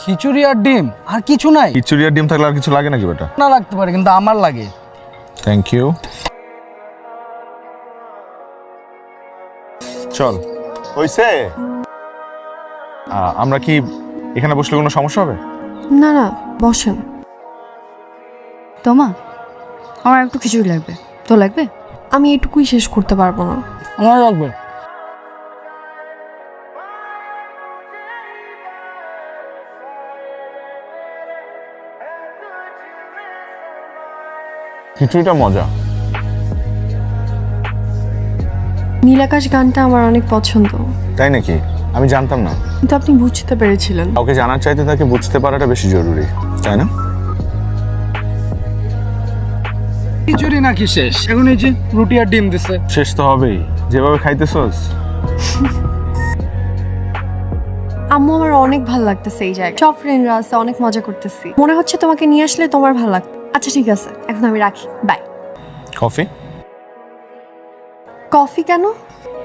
খিচুড়ি আর ডিম আর কিছু নাই? খিচুড়ি আর ডিম থাকলে আর কিছু লাগে নাকি বেটা? না লাগতে পারে, কিন্তু আমার লাগে। Thank you. চল হইছে। আমরা কি এখানে বসলে কোনো সমস্যা হবে? না না, বসেন। তোমা, আমার একটু খিচুড়ি লাগবে। তো লাগবে? আমি এটুকুই শেষ করতে পারবো না। আমার লাগবে। খিচুড়িটা মজা। নীলাকাশ গানটা আমার অনেক পছন্দ, তাই নাকি? আমি জানতাম না। কিন্তু আপনি বুঝতে পেরেছিলেন। কাউকে জানার চাইতে তাকে বুঝতে পারাটা বেশি জরুরি, তাই না? খিচুড়ি নাকি শেষ? এখন এই যে রুটি আর ডিম দিছে। শেষ তো হবেই, যেভাবে খাইতেছস। আম্মু আমার অনেক ভালো লাগতেছে এই জায়গায়। সব ফ্রেন্ডরা আছে, অনেক মজা করতেছি। মনে হচ্ছে তোমাকে নিয়ে আসলে তোমার ভালো লাগতো। আচ্ছা ঠিক আছে, এখন আমি রাখি, বাই। কফি? কফি কেন?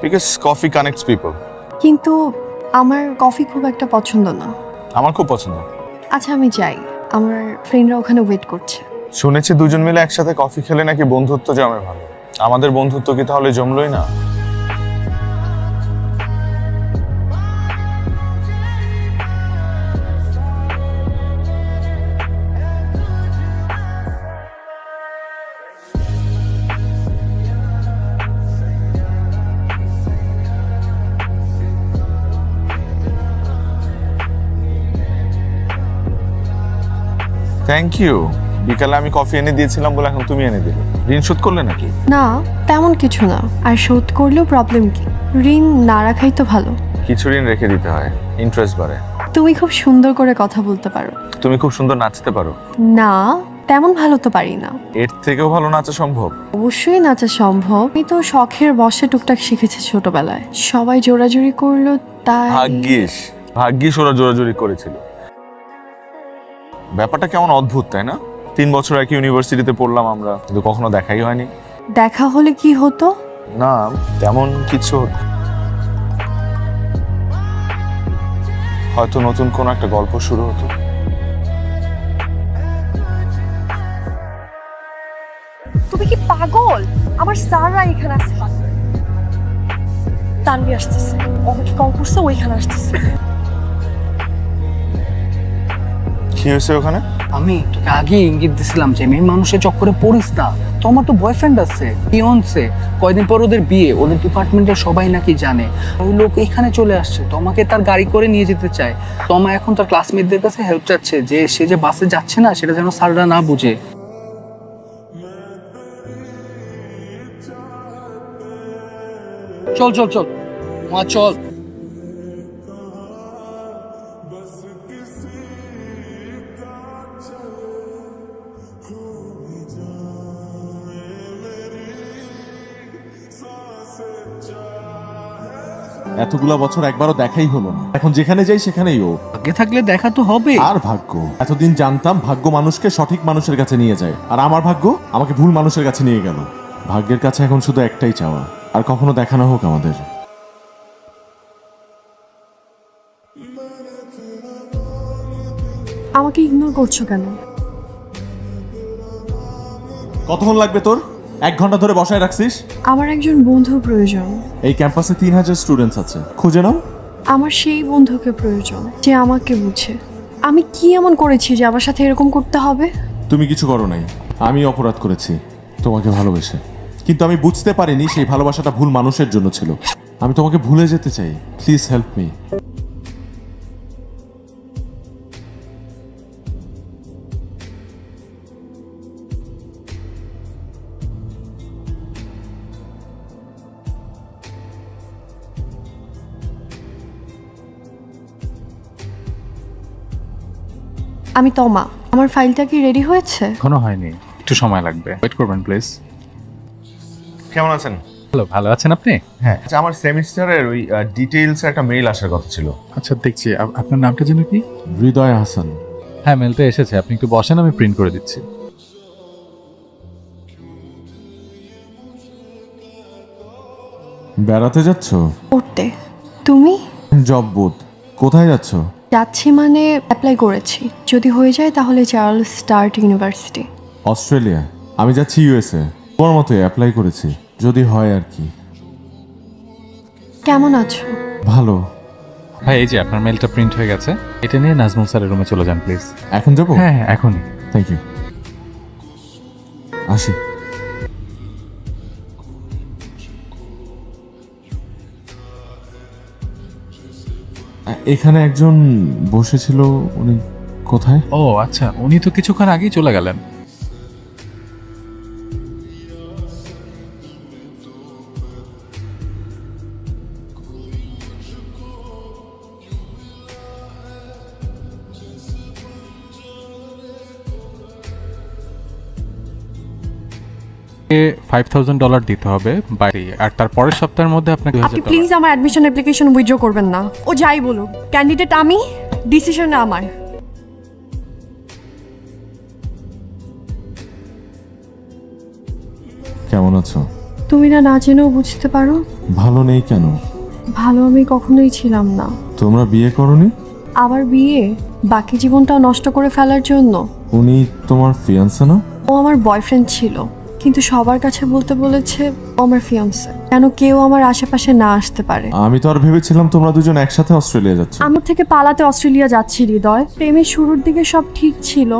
Because coffee connects people. কিন্তু আমার কফি খুব একটা পছন্দ না। আমার খুব পছন্দ। আচ্ছা আমি যাই, আমার ফ্রেন্ডরা ওখানে ওয়েট করছে। শুনেছি দুজন মিলে একসাথে কফি খেলে নাকি বন্ধুত্ব জমে ভালো। আমাদের বন্ধুত্ব কি তাহলে জমলই না? Thank you. বিকালে আমি কফি এনে দিয়েছিলাম বলে এখন তুমি এনে দিলে। ঋণ শোধ করলে নাকি? না তেমন কিছু না, আর শোধ করলেও প্রবলেম কি? ঋণ না রাখাই তো ভালো। কিছু ঋণ রেখে দিতে হয়, ইন্টারেস্ট বাড়ে। তুমি খুব সুন্দর করে কথা বলতে পারো। তুমি খুব সুন্দর নাচতে পারো। না তেমন ভালো তো পারি না। এর থেকেও ভালো নাচা সম্ভব? অবশ্যই নাচা সম্ভব। আমি তো শখের বশে টুকটাক শিখেছি ছোটবেলায়। সবাই জোরাজুরি করলো তাই। ভাগ্যিস ওরা জোরাজোরি করেছিল। ব্যাপারটা কেমন অদ্ভুত, তাই না? 3 বছর একই ইউনিভার্সিটিতে পড়লাম আমরা, কিন্তু কখনো দেখাই হয়নি। দেখা হলে কি হতো? না তেমন কিছু হতো। হয়তো নতুন কোন একটা গল্প শুরু হতো। তুমি কি পাগল? আমার স্যাররা এখানে আসছে। তানভি আসতেছে, আমাকে কল করছে, ওইখানে আসতেছে। কি হয়েছে ওখানে? আমি তোকে আগে ইঙ্গিত দিছিলাম যে মেয়ে মানুষের চক্করে পড়িস না। তোমার তো বয়ফ্রেন্ড আছে, ফিয়ন্সে। কয়দিন পর ওদের বিয়ে, ওদের ডিপার্টমেন্টের সবাই নাকি জানে। ওই লোক এখানে চলে আসছে, তোমাকে তার গাড়ি করে নিয়ে যেতে চায়। তোমা এখন তার ক্লাসমেটদের কাছে হেল্প চাচ্ছে যে সে যে বাসে যাচ্ছে না, সেটা যেন স্যাররা না বুঝে। চল চল চল মা, চল। এতগুলা বছর একবারও দেখাই হলো না, এখন যেখানে যাই সেখানেই ও। আগে থাকলে দেখা তো হবে। আর ভাগ্য, এতদিন জানতাম ভাগ্য মানুষকে সঠিক মানুষের কাছে নিয়ে যায়, আর আমার ভাগ্য আমাকে ভুল মানুষের কাছে নিয়ে গেল। ভাগ্যের কাছে এখন শুধু একটাই চাওয়া, আর কখনো দেখা না হোক আমাদের। আমাকে ইগনোর করছো কেন? কতক্ষণ লাগবে তোর? 1 ঘন্টা ধরে বসায় রাখছিস। আমার একজন বন্ধু প্রয়োজন। এই ক্যাম্পাসে 3000 স্টুডেন্টস আছে, খুঁজে নাও। আমার সেই বন্ধুকে প্রয়োজন যে আমাকে বুঝে। আমি কি এমন করেছি যে আমার সাথে এরকম করতে হবে? তুমি কিছু করো নাই, আমি অপরাধ করেছি তোমাকে ভালোবেসে। কিন্তু আমি বুঝতে পারিনি সেই ভালোবাসাটা ভুল মানুষের জন্য ছিল। আমি তোমাকে ভুলে যেতে চাই, প্লিজ হেল্প মি। আমি তমা। আমার ফাইলটা কি রেডি হয়েছে? এখনো হয়নি, একটু সময় লাগবে, ওয়েট করবেন প্লিজ। কেমন আছেন? হ্যালো, ভালো আছেন আপনি? হ্যাঁ, আচ্ছা, আমার সেমিস্টারের ওই ডিটেইলস একটা মেইল আসার কথা ছিল। আচ্ছা দেখছি, আপনার নামটা যেন কি? হৃদয় হাসান। হ্যাঁ, মেলটা এসেছে, আপনি একটু বসেন, আমি প্রিন্ট করে দিচ্ছি। বেড়াতে যাচ্ছ? পড়তে। তুমি? জব বোধ কোথায় যাচ্ছ? যাচ্ছি মানে অ্যাপ্লাই করেছি, যদি হয়ে যায় তাহলে চার্লস স্টার্ট ইউনিভার্সিটি। অস্ট্রেলিয়া। আমি যাচ্ছি ইউএসএ। তোমার মতোই অ্যাপ্লাই করেছি, যদি হয় আর কি। কেমন আছো? ভালো। ভাই এই যে আপনার মেলটা প্রিন্ট হয়ে গেছে, এটা নিয়ে নাজমুল স্যারের রুমে চলে যান প্লিজ। এখন যাবো? হ্যাঁ হ্যাঁ এখনই। Thank you. আসি। এখানে একজন বসেছিল, উনি কোথায়? ও আচ্ছা, উনি তো কিছুক্ষণ আগেই চলে গেলেন। $5,000 দিতে হবে বাইরে, আর তার পরের সপ্তাহের মধ্যে আপনাকে আপনি প্লিজ আমার অ্যাডমিশন অ্যাপ্লিকেশন উইথড্র করবেন না। ও যাই বলুক, ক্যান্ডিডেট আমি, ডিসিশন আমার। কেমন আছো? তুমি না জেনেও বুঝতে পারো? ভালো নেই কেন? ভালো আমি কখনোই ছিলাম না। তোমরা বিয়ে করনি? আবার বিয়ে? বাকি জীবনটাও নষ্ট করে ফেলার জন্য? উনি তোমার ফিয়ান্সে না? ও আমার বয়ফ্রেন্ড ছিল, কিন্তু সবার কাছে বলতে বলেছে ও আমার ফিয়ান্সে, যেন কেউ আমার আশেপাশে না আসতে পারে। আমি তো আর ভেবেছিলাম তোমরা দুজন একসাথে অস্ট্রেলিয়া যাচ্ছ। আমার থেকে পালাতে অস্ট্রেলিয়া যাচ্ছি হৃদয়। প্রেমের শুরুর দিকে সব ঠিক ছিল,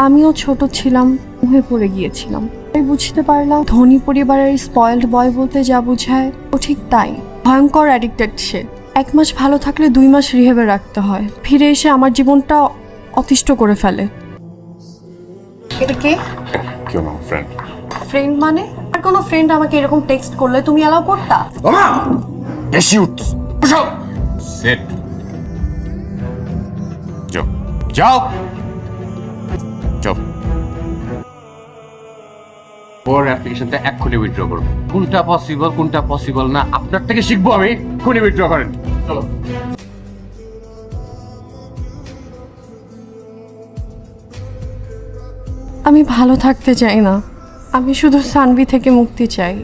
আমিও ছোট ছিলাম, হয়ে পড়ে গিয়েছিলাম। আমি বুঝতে পারলাম ধনী পরিবারের স্পয়েলড বয় বলতে যা বোঝায় ও ঠিক তাই। ভয়ঙ্কর অ্যাডিক্টেড সে। 1 মাস ভালো থাকলে 2 মাস রিহেবে রাখতে হয়, ফিরে এসে আমার জীবনটা অতিষ্ঠ করে ফেলে। এটা কে? কেউ না, ফ্রেন্ড। ফ্রেন্ড মানে? আর কোনো ফ্রেন্ড আমাকে এরকম টেক্সট করলে তুমি অ্যালাউ করতা? বেশি উঠতো। সেট। যাও যাও যাও। ওর অ্যাপ্লিকেশনটা এক্ষুনি উইথড্র করবো। কোনটা পসিবল না আপনার থেকে শিখবো আমি। এক্ষুনি উইথড্র করেন, চলো। আমি ভালো থাকতে চাই না, আমি শুধু সানভি থেকে মুক্তি চাই।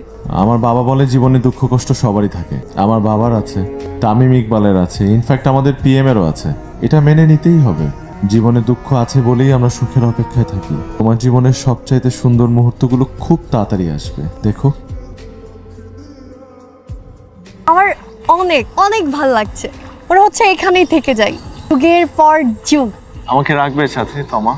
আমার বাবা বলে জীবনে দুঃখ কষ্ট সবারই থাকে। আমার বাবার আছে, তামিম ইকবালের আছে, ইনফ্যাক্ট আমাদের পিএম এরও আছে। এটা মেনে নিতেই হবে। জীবনে দুঃখ আছে বলেই আমরা সুখের অপেক্ষায় থাকি। তোমার জীবনের সবচাইতে সুন্দর মুহূর্তগুলো খুব তাড়াতাড়ি আসবে, দেখো। আমার অনেক অনেক ভাল লাগছে, ওরা হচ্ছে এখানেই থেকে যাই, যুগের পর যুগ। আমাকে রাখবে সাথে তমা?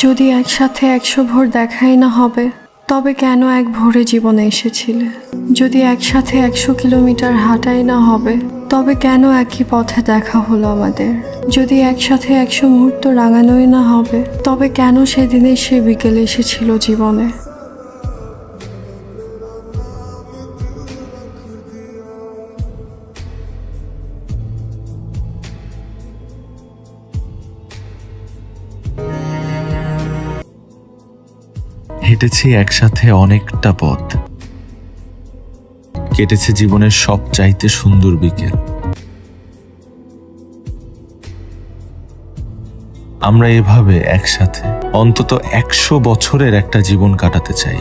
যদি একসাথে 100 ভোর দেখাই না হবে, তবে কেন এক ভোরে জীবনে এসেছিলে? যদি একসাথে 100 কিলোমিটার হাঁটাই না হবে, তবে কেন একই পথে দেখা হলো আমাদের? যদি একসাথে 100 মুহূর্ত রাঙানোই না হবে, তবে কেন সেদিনে সে বিকেলে এসেছিল জীবনে? হেঁটেছি একসাথে অনেকটা পথ, কেটেছে জীবনের সবচাইতে সুন্দর বিকেল। আমরা এভাবে একসাথে অন্তত 100 বছরের একটা জীবন কাটাতে চাই।